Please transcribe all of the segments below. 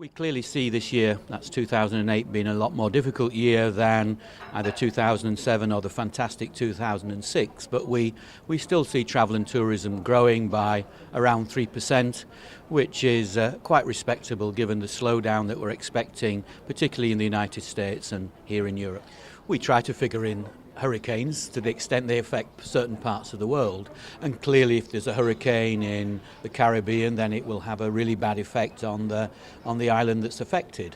We clearly see this year, that's 2008, being a lot more difficult year than either 2007 or the fantastic 2006, but we still see travel and tourism growing by around 3%, which is quite respectable given the slowdown that we're expecting, particularly in the United States and here in Europe. We try to figure in hurricanes to the extent they affect certain parts of the world, and clearly if there's a hurricane in the Caribbean, then it will have a really bad effect on the island that's affected.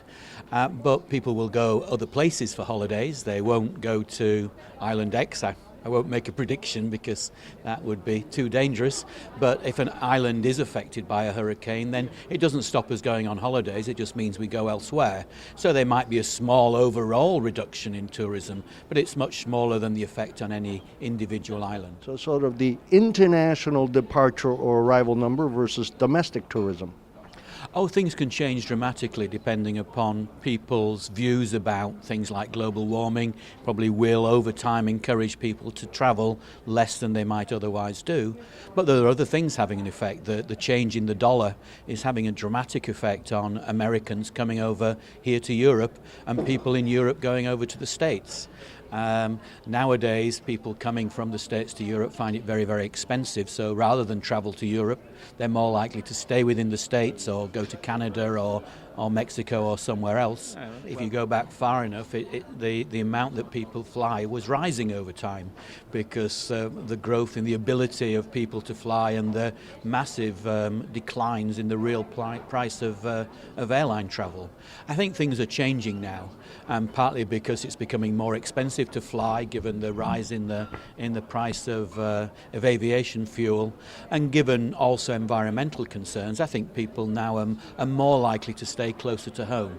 But people will go other places for holidays. They won't go to Island X. I won't make a prediction because that would be too dangerous, but if an island is affected by a hurricane, then it doesn't stop us going on holidays, it just means we go elsewhere. So there might be a small overall reduction in tourism, but it's much smaller than the effect on any individual island. So sort of the international departure or arrival number versus domestic tourism. Oh, things can change dramatically depending upon people's views about things like global warming. Probably will over time encourage people to travel less than they might otherwise do. But there are other things having an effect. The change in the dollar is having a dramatic effect on Americans coming over here to Europe and people in Europe going over to the States. Nowadays, people coming from the States to Europe find it very, very expensive, so rather than travel to Europe, they're more likely to stay within the States or go to Canada or Mexico or somewhere else. If you go back far enough, the amount that people fly was rising over time because the growth in the ability of people to fly and the massive declines in the real price of airline travel. I think things are changing now, and partly because it's becoming more expensive to fly given the rise in the price of aviation fuel, and given also environmental concerns. I think people now are more likely to stay closer to home.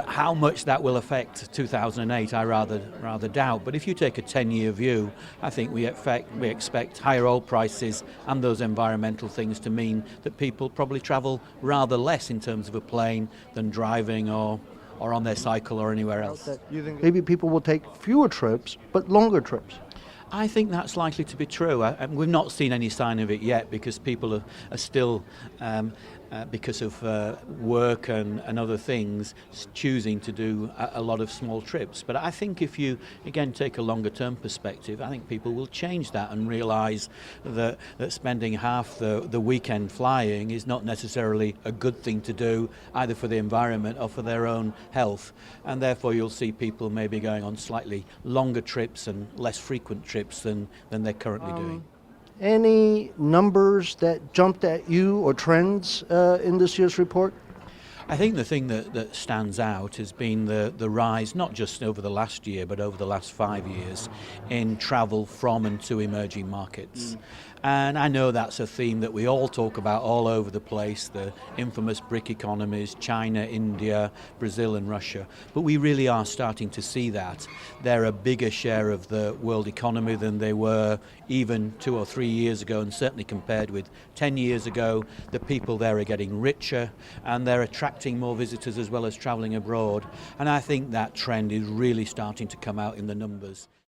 How much that will affect 2008, I rather doubt. But if you take a 10-year view, I think we expect higher oil prices and those environmental things to mean that people probably travel rather less in terms of a plane than driving or on their cycle or anywhere else. You think maybe people will take fewer trips, but longer trips? I think that's likely to be true. We've not seen any sign of it yet because people are still, because of work and other things, choosing to do a lot of small trips. But I think if you, again, take a longer term perspective, I think people will change that and realise that spending half the weekend flying is not necessarily a good thing to do, either for the environment or for their own health. And therefore you'll see people maybe going on slightly longer trips and less frequent trips than they're currently doing. Any numbers that jumped at you or trends in this year's report? I think the thing that stands out has been the rise, not just over the last year, but over the last 5 years, in travel from and to emerging markets. And I know that's a theme that we all talk about all over the place, the infamous BRIC economies, China, India, Brazil and Russia. But we really are starting to see that. They're a bigger share of the world economy than they were even 2 or 3 years ago, and certainly compared with 10 years ago. The people there are getting richer and they're attracting more visitors as well as travelling abroad. And I think that trend is really starting to come out in the numbers.